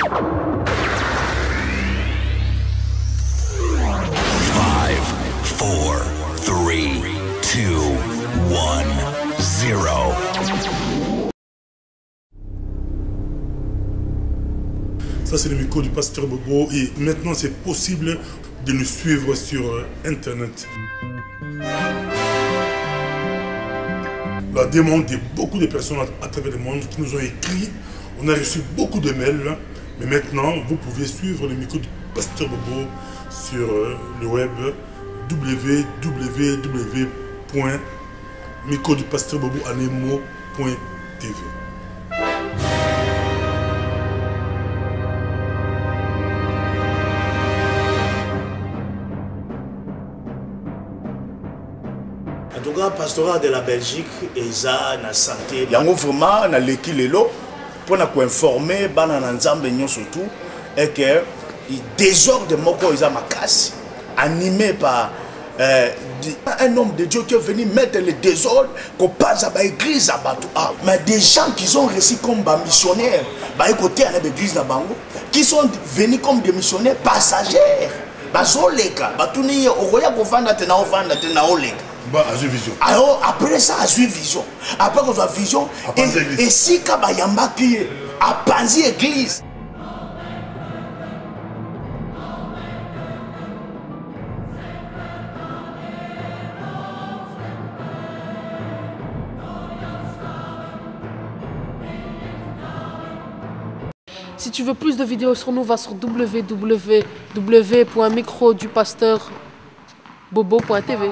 Ça, c'est le micro du pasteur Bobo et maintenant, c'est possible de nous suivre sur Internet. La demande de beaucoup de personnes à travers le monde qui nous ont écrit. On a reçu beaucoup de mails, mais maintenant, vous pouvez suivre le micro du pasteur Bobo sur le web www.microdupasteur-bobo-anemo.tv. En tout cas, pastorat de la Belgique et ça na santé. Yango vraiment na leki lelo pour na ko informer bana na nzambe nyo surtout et que désordre moko isa makasi animé par un homme de Dieu qui est venu mettre le désordre qu'on passe à l'église à Batou. Mais des gens qui sont reçus comme des missionnaires, côté à l'église de Bango, qui sont venus comme des missionnaires passagers. Alors après ça, à suivre vision. Après qu'on soit vision, et si Kabayamba qui a pensé l'église. Si tu veux plus de vidéos sur nous, va sur www.microdupasteur-bobo.tv.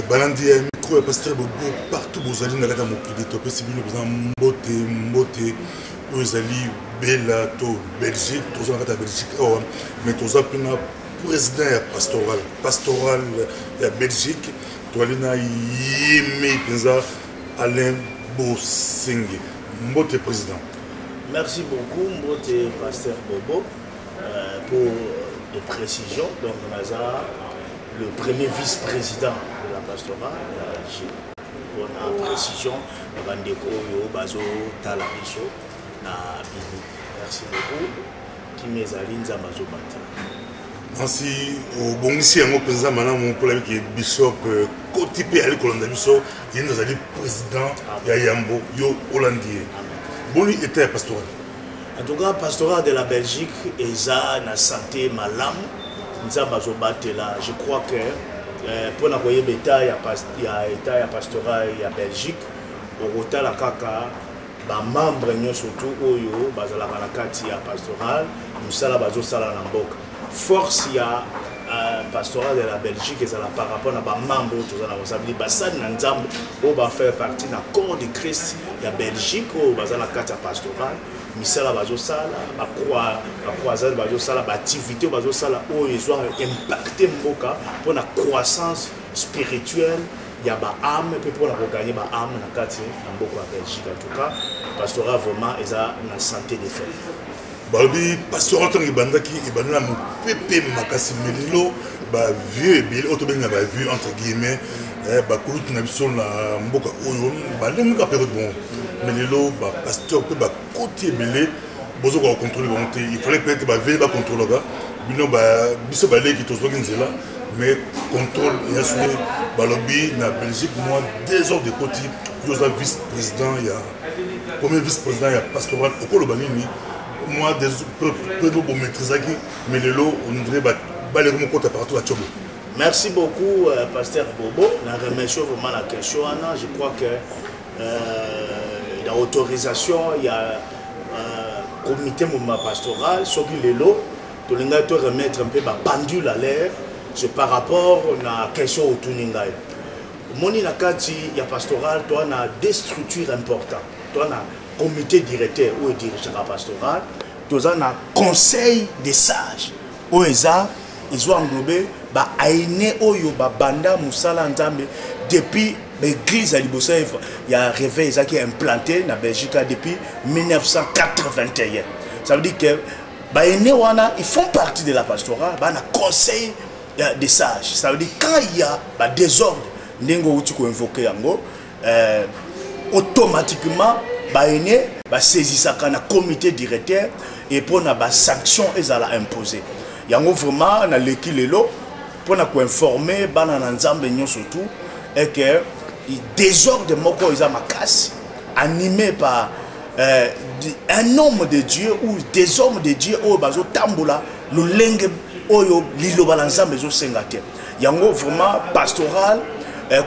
Balandi ya micro ya pasteur Bobo partout bozali na kata mokili to pesi bino besoin mbote ozali bela to Belgique to na kata Belgique mais to za pina président ya pastoral ya Belgique to ali na yeme penza Alain Bosengue mbote président. Merci beaucoup mbote pasteur Bobo pour les précisions. Donc on a le premier vice-président de la pastorale de la Belgique. On a précision, Bandeko Yo Bazo Talabiso na Bini. Merci beaucoup. Qui m'ezali Nzambazo Bata. Merci au bon ici à mon président maintenant mon collègue qui est bishop Kotipe Ali Kolanda Biso, il est notre président Yayambo Yo Hollandais. Bon était pastoral. En tout cas, pastoral de la Belgique et ça na santé malam. Je crois que pour la voyer l'état il y a pastoral il y a Belgique au rota la kaka ba membre nyo surtout oyo bazala na kati ya pastoral musala bazo sala na mboka force ya pastoral de la Belgique et ça par rapport à ba membre to za na resabili basani na nzambo o ba faire partie na corps de Christ ya Belgique o bazala kati ya pastoral misala bazo sala ba croisade bazo sala ba activité bazo sala o ils ont impacté mboka pour la croissance spirituelle ya ba âme et pour la regagner ba âme na kati na mboka ya Belgique en tout cas pastoral vraiment eza na santé de fer Balbi pastoral tangi bandaki ibana mu pepe makasi melilo ba vieux bil autobenga ba vieux entre guillemets ba kulutu na biso na mboka oyo ba lenga période bon melilo ba pasteur pe ba côté belé bozo ko contrôler bonté il fallait peut-être ba veiller ba contrôler ba bino ba biso ba leki to zoki nzela mais contrôle ya soué ba lobby na Belgique moi 2 heures de côté yoza vice président ya premier vice président ya pastoral okolo banini moi des peu de maîtriser mais le lot on dirait baler mon compte partout à Tchobo. Merci beaucoup pasteur Bobo. Je remercie vraiment la question. Je crois que l'autorisation il y a comité mouvement pastoral sur le lot to linga to remettre un peu ba pendule à l'air c'est par rapport à la question au tuninga. Moni na kati ya pastoral toi na des structures importantes. Toi na comité directeur ou dirigeant pastoral, tous un conseil des sages. Ils ont englobé ba aine oyo ba banda musala nzambe depuis l'église à Libosa, il y a un réveil qui est implanté en Belgique depuis 1981. Ça veut dire que ils font partie de la pastorale, il y a un conseil des sages. Ça veut dire que quand il y a un désordre, automatiquement, il saisit un comité directeur et pour une sanction, ils allont imposer. Il y a vraiment l'équilibre pour informer les surtout et que le désordre de Moko ils ma casse animé par un homme de Dieu ou des hommes de Dieu au bazo tambola le lingue oyo lilo balanza bezo sengate. Il y a vraiment pastoral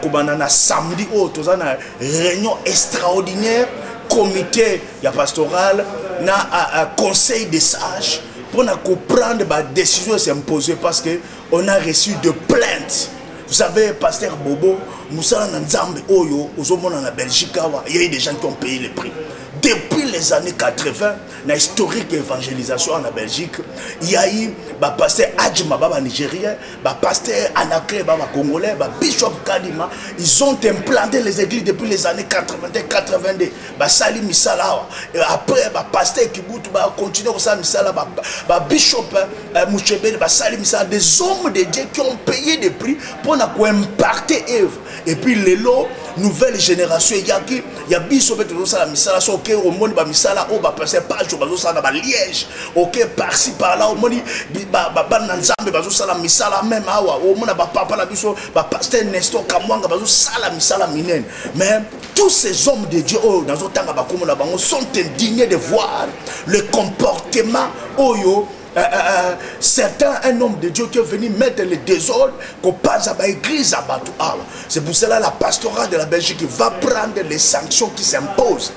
comme on a samedi au tozana réunion extraordinaire comité ya pastoral na conseil des sages pour comprendre la décision s'imposer parce que on a reçu de plaintes. Vous savez, pasteur Bobo, Moussa Nzambe Oyo, en Belgique, il y a eu des gens qui ont payé le prix. Depuis les années 80, dans l'historique évangélisation en Belgique, il y a eu le pasteur Adjima Baba Nigérien, le pasteur Anakle Baba Congolais, le Bishop Kadima. Ils ont implanté les églises depuis les années 80-82. Sali Misala. Et après, le pasteur Kibutu a continué à Sali Misala, le Bishop Mouchebele, Sali Misala. Des hommes de Dieu qui ont payé des prix pour impacter Eve. Et puis, les lots, nouvelle génération, il y a Bishop Sali Misala. Ok, au monde ba misala o ba passer page bazo sala ba Liège, ok par-ci par-là au monde ba nzambe bazo sala misala même awa au monde ba papa la biso ba pasteur Nestor Kamwanga bazo sala misala minene. Mais tous ces hommes de Dieu oh dans otanga ba komona bango sont indignés de voir le comportement oyo certains, un homme de Dieu qui est venu mettre le désordre qu'on passe à l'église à Batou. C'est pour cela la pastorale de la Belgique va prendre les sanctions qui s'imposent.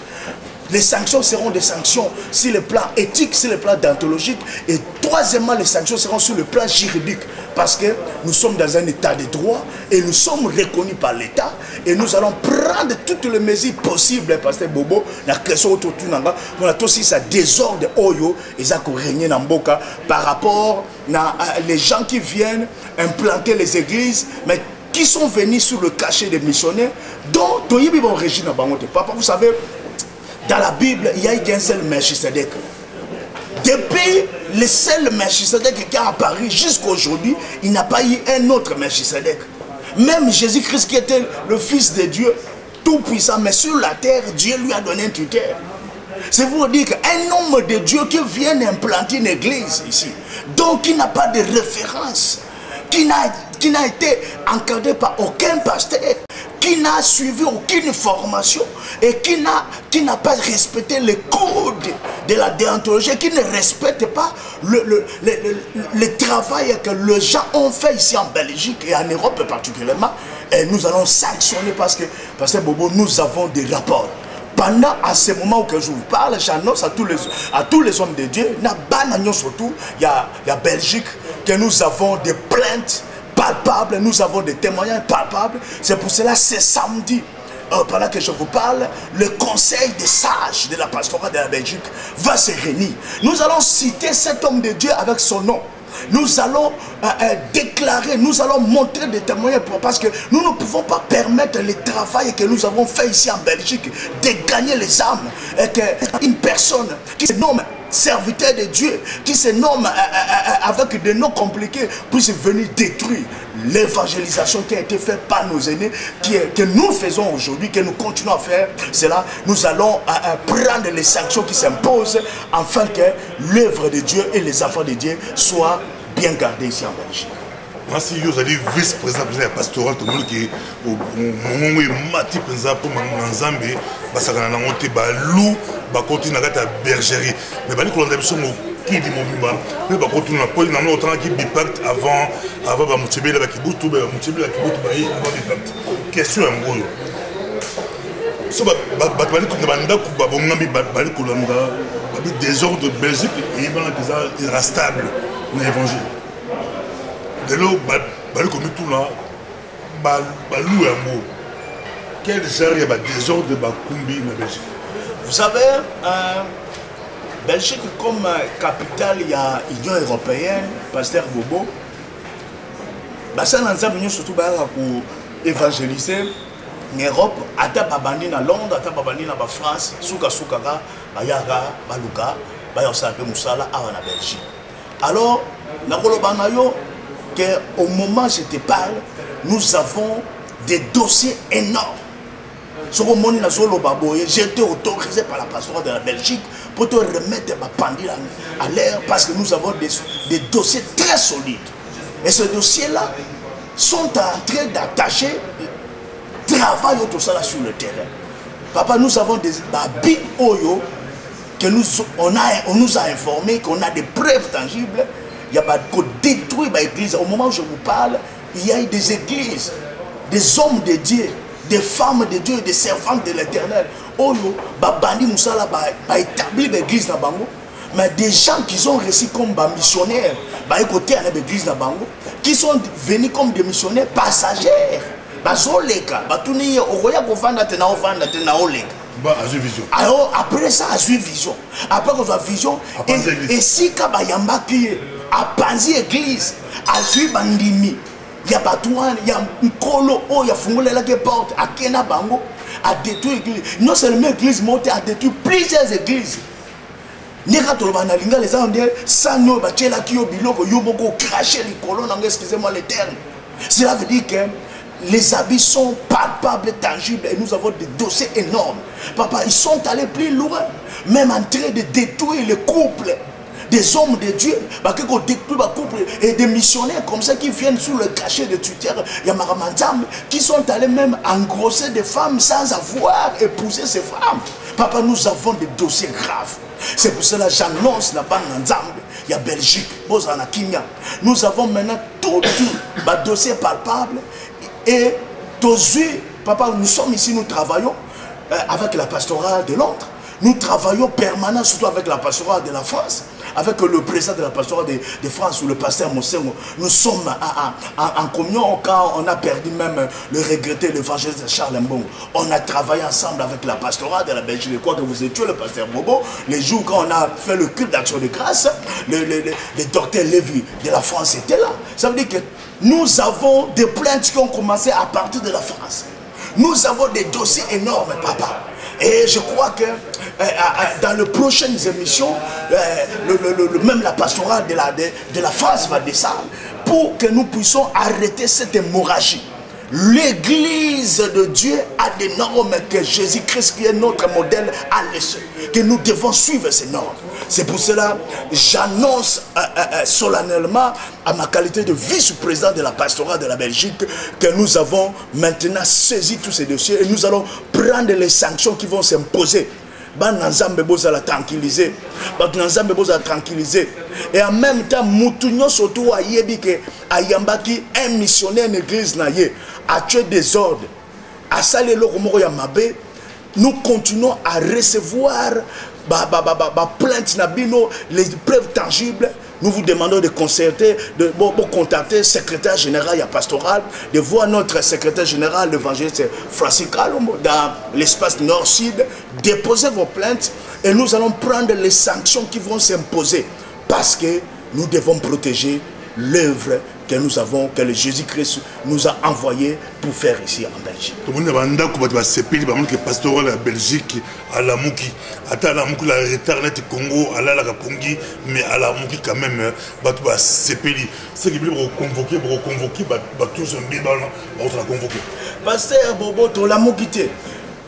Les sanctions seront des sanctions sur le plan éthique, sur le plan déontologique. Et troisièmement, les sanctions seront sur le plan juridique. Parce que nous sommes dans un état de droit et nous sommes reconnus par l'État. Et nous allons prendre toutes les mesures possibles, Pasteur Bobo, la question autour de nous. On a aussi ça désordre Oyo et ça qui règne dans Mboka par rapport aux gens qui viennent implanter les églises, mais qui sont venus sur le cachet des missionnaires. Donc, papa, vous savez, dans la Bible, il y a qu'un seul Melchisedec. Depuis le seul Melchisedec qui a apparu jusqu'à aujourd'hui, il n'a pas eu un autre Melchisedec. Même Jésus-Christ qui était le Fils de Dieu, tout puissant, mais sur la terre, Dieu lui a donné un tuteur. C'est pour dire qu'un homme de Dieu qui vient implanter une église ici, donc qui n'a pas de référence, qui n'a été encadré par aucun pasteur, qui n'a suivi aucune formation et qui n'a pas respecté les codes de la déontologie, qui ne respecte pas le travail que les gens ont fait ici en Belgique et en Europe particulièrement. Et nous allons sanctionner parce que Bobo, nous avons des rapports. Pendant à ce moment où je vous parle, j'annonce à tous les hommes de Dieu, surtout, il y a Belgique, que nous avons des plaintes palpables, nous avons des témoignages palpables. C'est pour cela, c'est samedi, pendant que je vous parle, le conseil des sages de la pastorale de la Belgique va se réunir. Nous allons citer cet homme de Dieu avec son nom. Nous allons déclarer, nous allons montrer des témoignages parce que nous ne pouvons pas permettre le travail que nous avons fait ici en Belgique de gagner les âmes et qu'une personne qui se nomme serviteur de Dieu, qui se nomme avec des noms compliqués, puisse venir détruire l'évangélisation qui a été faite par nos aînés, que nous faisons aujourd'hui, que nous continuons à faire. Cela, nous allons prendre les sanctions qui s'imposent afin que l'œuvre de Dieu et les enfants de Dieu soient bien gardés ici en Belgique. Merci, vous allez vice-président de la pastorale, tout le monde qui est au moment où Mati Penza pour Manzambe, Basakana Nangote, Balou, Bakoti Nagata Bergerie. Mais Bali Kolanda Somo, qui dit mon bimba, mais Bakoti Napoli, Namon autant qui bipact avant Bamoutébé, la Kiboutou, Bamoutébé, la Kiboutou, avant bipact. Question en gros. So, Bali Kolanda, Babongambi, Bali Kolanda, Babi désordre de Belgique, et il est instable dans l'évangile. De l'eau, comme tout là, balou un mot. Quel genre il y a des désordre de Bakumbi en Belgique? Vous savez, Belgique comme capitale, il y a l'Union européenne, Pasteur Bobo. Ça, nous avons surtout pour évangéliser. en Europe, ata babandi na Londres, ata babandi na France, souka soukaka, bayaka, baluka, bayosala pe musala awa na Belgique. Alors, au moment où je te parle, nous avons des dossiers énormes. Ce que j'ai été autorisé par la pastorale de la Belgique pour te remettre ma pendule à l'air parce que nous avons des dossiers très solides. Et ces dossiers-là sont en train d'attacher travail tout ça là sur le terrain. Papa, nous avons des big oyo que on nous a informé qu'on a des preuves tangibles. Il y a qu'on détruit l'église. Au moment où je vous parle, il y a des églises, des hommes de Dieu, des femmes de Dieu, des servantes de l'Éternel. Oyo, bandi musala établi l'église na bango, mais des gens qui sont reçus comme missionnaires, côté à l'église na bango, qui sont venus comme des missionnaires passagers. Bazoleka, batuni okoya kovanda tena ovanda tena oleka. Alors après ça, a suivi vision. Après qu'on a vision, et si Kabayamba qui a panzi église, a suivi bandimi, il y a batouan, il y a un colo, il y a fungole la porte, a Kena Bango, a détruit l'église. Non seulement l'église montée, a détruit plusieurs églises. Neka tolobana linga les gens disent ça no bachela ki yo biloko yo boko cracher les colonnes, excusez-moi les termes. Cela veut dire que les habits sont palpables, tangibles et nous avons des dossiers énormes. Papa, ils sont allés plus loin, même en train de détruire les couples des hommes de Dieu, et des missionnaires comme ça qui viennent sous le cachet de Twitter, qui sont allés même engrosser des femmes sans avoir épousé ces femmes. Papa, nous avons des dossiers graves. C'est pour cela que j'annonce la bande ensemble. Il y a Belgique, nous avons maintenant tout les dossiers palpables. Et papa, nous sommes ici, nous travaillons avec la pastorale de Londres. Nous travaillons permanemment, surtout avec la pastorale de la France, avec le président de la pastorale de France ou le pasteur Mosengo. Nous sommes en communion quand on a perdu même le regretté l'évangéliste Charles Mbongo. On a travaillé ensemble avec la pastorale de la Belgique. Je crois que vous étiez le pasteur Bobo. Les jours quand on a fait le culte d'action de grâce, le docteur Lévy de la France était là. Ça veut dire que nous avons des plaintes qui ont commencé à partir de la France. Nous avons des dossiers énormes, papa. Et je crois que dans les prochaines émissions, même la pastorale de la France va descendre pour que nous puissions arrêter cette hémorragie. L'église de Dieu a des normes que Jésus-Christ, qui est notre modèle, a laissé. Que nous devons suivre ces normes. C'est pour cela que j'annonce solennellement, à ma qualité de vice-président de la pastorale de la Belgique, que nous avons maintenant saisi tous ces dossiers et nous allons prendre les sanctions qui vont s'imposer. La tranquilliser. Et en même temps, Moutounyo surtout a yebi que Ayambaki, un missionnaire en église a tué des ordres. À Salé Loromoro Yamabe, nous continuons à recevoir plainte Nabino, les preuves tangibles. Nous vous demandons de concerter, de contacter le secrétaire général et pastoral, de voir notre secrétaire général, l'évangéliste Francis Kalombo, dans l'espace nord-sud, déposer vos plaintes et nous allons prendre les sanctions qui vont s'imposer parce que nous devons protéger l'œuvre que nous avons, que le Jésus-Christ nous a envoyé pour faire ici en Belgique. Tout le monde a dit que pastoral la Belgique à la Mouki, à la Mouki, la retard Congo, à la Pongi, mais à la Mouki quand même, c'est qui veut convoquer, tous un bilan, on va convoquer. Pasteur Bobo, la Mouki.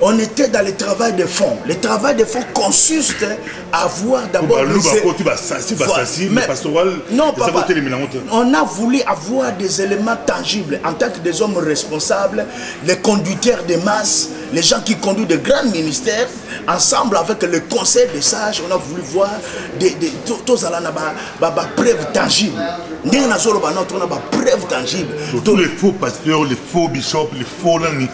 On était dans le travail de fond. Le travail de fond consiste à voir d'abord... Non, papa, on a voulu avoir des éléments tangibles en tant que des hommes responsables, les conducteurs de masse, les gens qui conduisent de grands ministères, ensemble avec le conseil des sages, on a voulu voir des preuves tangibles. Preuves tangibles. Tous les faux pasteurs, les faux bishops, les faux langues,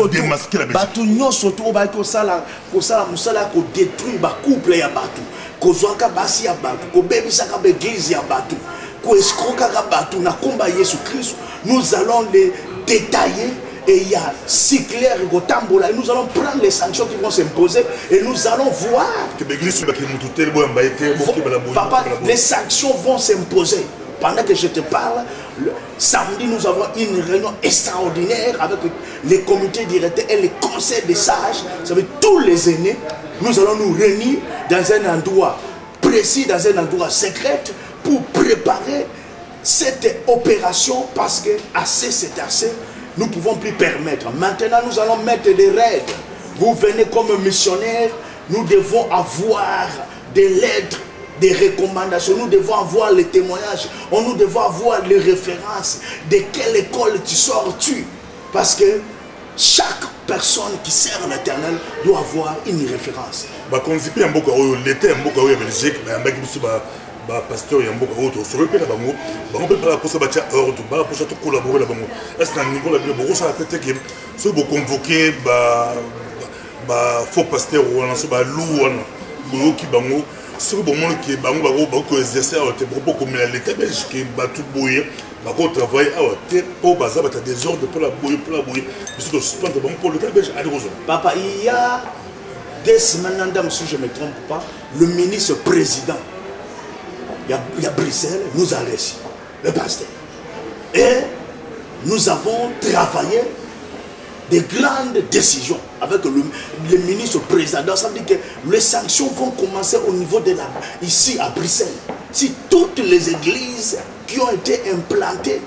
démasquer la Belgique. Tout surtout kosala musala ko détruire ba couple ya batu kozwaka basi ya batu ko bebisaka ba église ya batu ko escroquaka batu na komba Yesu Christ. Nous allons les détailler et il y a si clair gotambola et nous allons prendre les sanctions qui vont s'imposer et nous allons voir. Papa, les sanctions vont s'imposer. pendant que je te parle, samedi, nous avons une réunion extraordinaire avec les comités directeurs et les conseils des sages. Ça veut dire tous les aînés. Nous allons nous réunir dans un endroit précis, dans un endroit secret, pour préparer cette opération, parce que assez c'est assez. Nous ne pouvons plus permettre. Maintenant, nous allons mettre des règles. Vous venez comme missionnaire, nous devons avoir des lettres, des recommandations, nous devons avoir les témoignages, nous devons avoir les références de quelle école tu sors-tu. Parce que chaque personne qui sert l'Éternel doit avoir une référence. L'été en Belgique, pasteur et un autre, sur le pays là-bas, on peut pas pour ça bâtir ordre, pour ça collaborer là-bas. Est-ce qu'un niveau là-bas, beaucoup ça a fait que ceux qui convoquer, faux pasteur ou un loup, qui bango, ceux qui bango exercer tes propos comme l'État belge qui va tout bouillir, va travailler pour bazar, tu as des ordres pour la bouillir, parce que c'est pas bon pour l'État belge. Papa, il y a 2 semaines, si je ne me trompe pas, le ministre président. Il y a Bruxelles, nous a reçu le pasteur. Et nous avons travaillé des grandes décisions avec le ministre président. Ça veut dire que les sanctions vont commencer au niveau de ici à Bruxelles. Si toutes les églises qui ont été implantées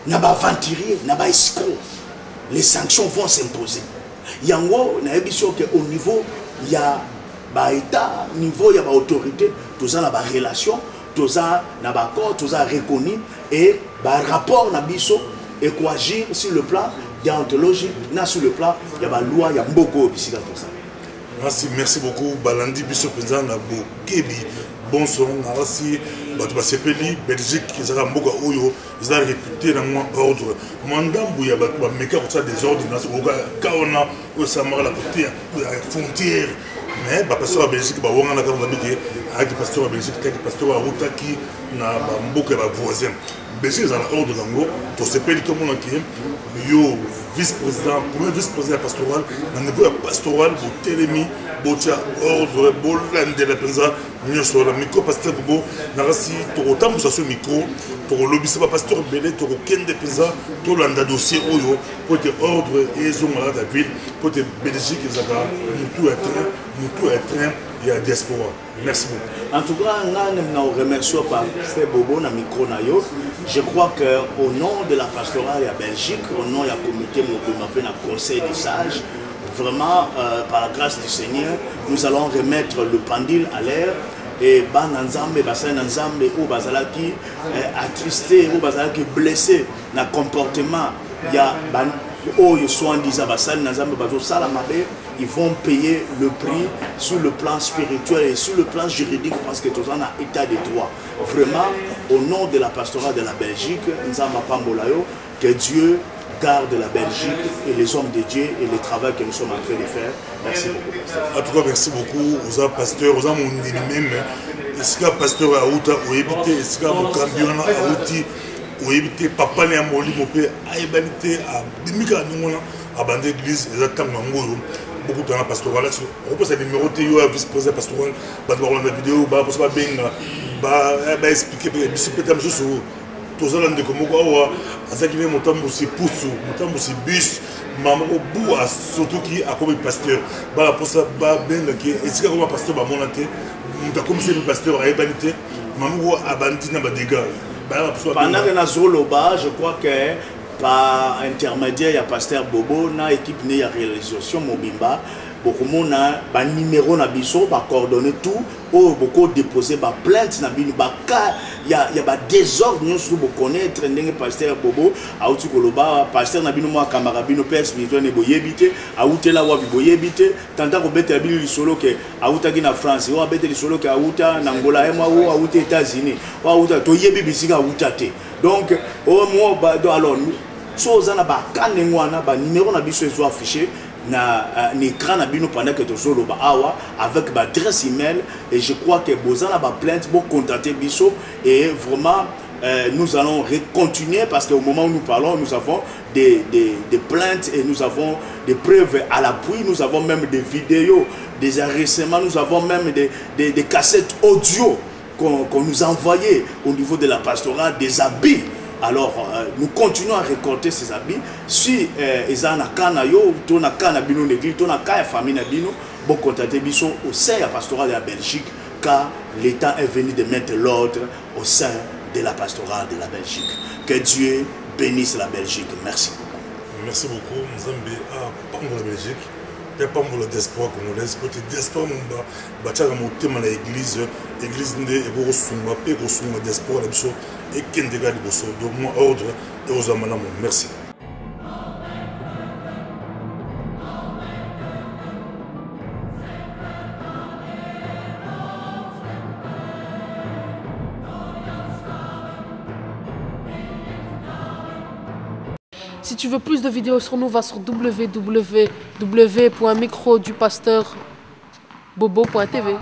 n'a pas aventurier, n'a pas escroc, les sanctions vont s'imposer. Il y a au niveau, il y a l'État, au niveau, il y a l'autorité, tout ça, il y a la relation. Tout ça, tout ça reconnu et rapport nabiso et quoi agir sur le plan déontologique, sur le plan il y a la loi, il y a beaucoup de ça. Merci beaucoup. Balandi biso président na Bokebi. Bon son, merci. Basepeli Belgique, ils ont beaucoup oyo, ils ont réputé dans mon ordre. Mandambu ya batu ba meka pour ça des ordres quand on a au Samara la côté frontière. Mais pasteur à Belgique, on a un pasteur à Belgique, un pasteur à Ruta qui n'a pas beaucoup de voisins. Belgique, ils ont l'ordre de l'angle, pour se payer tout le monde qui est vice-président, premier vice-président pastoral, dans le niveau pastoral, pour Télémi, pour ordre, pour l'Inde, la Penza, mieux sur le micro, pasteur Bobo, Narasi, pour autant pour ce micro, pour le lobby, c'est pas pasteur Belé, pour Ken de Penza, pour l'Anda dossier, pour te ordre et ils ont malade à ville, pour te Belgique, ils ont tout un train, il y a diaspora. Merci beaucoup. En tout cas, nous remercions par Bobo na micro na yo. Je crois qu'au nom de la pastorale à Belgique, au nom du comité de conseil des sages, vraiment, par la grâce du Seigneur, nous allons remettre le pendule à l'air. Et Bananzambe, Basananzambe, ou Bazalaki attristé, ou Bazalaki blessé dans le comportement, il y a ils vont payer le prix sur le plan spirituel et sur le plan juridique parce que tout ça a état de droit. Vraiment, au nom de la pastorale de la Belgique, que Dieu garde la Belgique et les hommes de Dieu et le travail que nous sommes en train de faire. Merci beaucoup. En tout cas, merci beaucoup aux pasteurs, aux hommes même. Est-ce que pasteur a outa ou éviter, est-ce que mon camion a outi ou éviter papa ne a moli mon père a évité à bimika nous à bande église exactement beaucoup de temps pastoral on peut se numéroter yo vice-président pastoral ba voir la vidéo ba pour ça benga ba expliquer peut-être sur tous les gens comme quoi à qui vient motambo c'est pousse motambo c'est bus maman au bout surtout qui a comme pasteur ba pour ça ba benga qui est-ce que comme pasteur ba monter comme c'est le pasteur a évité maman a bandi na ba dégâts. Pendant que Nazoloba, je crois que par intermédiaire, il y a pasteur Bobo, na équipe de réalisation Mobimba, beaucoup de monde a numéro na biso, ba coordonner tout, beaucoup déposer ba plainte na bino, ba il y a ba désordre nous sur beaucoup connaître ndenge pasteur Bobo, a outi koloba pasteur na bino moi camarade bino père spirituel ne boyebité, a outi la wa boyebité, tanta ko bete bino li solo que a outa ki na France, wa bete li solo que a outa na Angola, moi ou a outa États-Unis, wa outa to yebi bisika outa te. Donc au moins alors chose na ba kanengwana ba numéro na biso ezo affiché na écran na bino pendant que tozolo ba awa avec ba adresse email et je crois que bozana ba plainte pour contacter biso et vraiment nous allons continuer parce qu'au moment où nous parlons nous avons des plaintes et nous avons des preuves à l'appui, nous avons même des vidéos, des enregistrements, nous avons même des cassettes audio qu'on nous a envoyé au niveau de la pastorale des habits. Alors, nous continuons à récolter ces habits. Si ils ont un cas, ils ont un cas dans l'église, ils ont un cas de famille, bon, contactez Bisson au sein de la pastorale de la Belgique, car l'État est venu de mettre l'ordre au sein de la pastorale de la Belgique. Que Dieu bénisse la Belgique. Merci beaucoup. Merci beaucoup. Nzambe a pambo la Belgique. Il y a pambo la diaspora congolaise. Côté diaspora, on va thème à l'église. L'église n'est pas la diaspora. Et qui est de donc moi ordre et aux amanamons. Merci. Si tu veux plus de vidéos sur nous, va sur www.microdupasteur bobo.tv.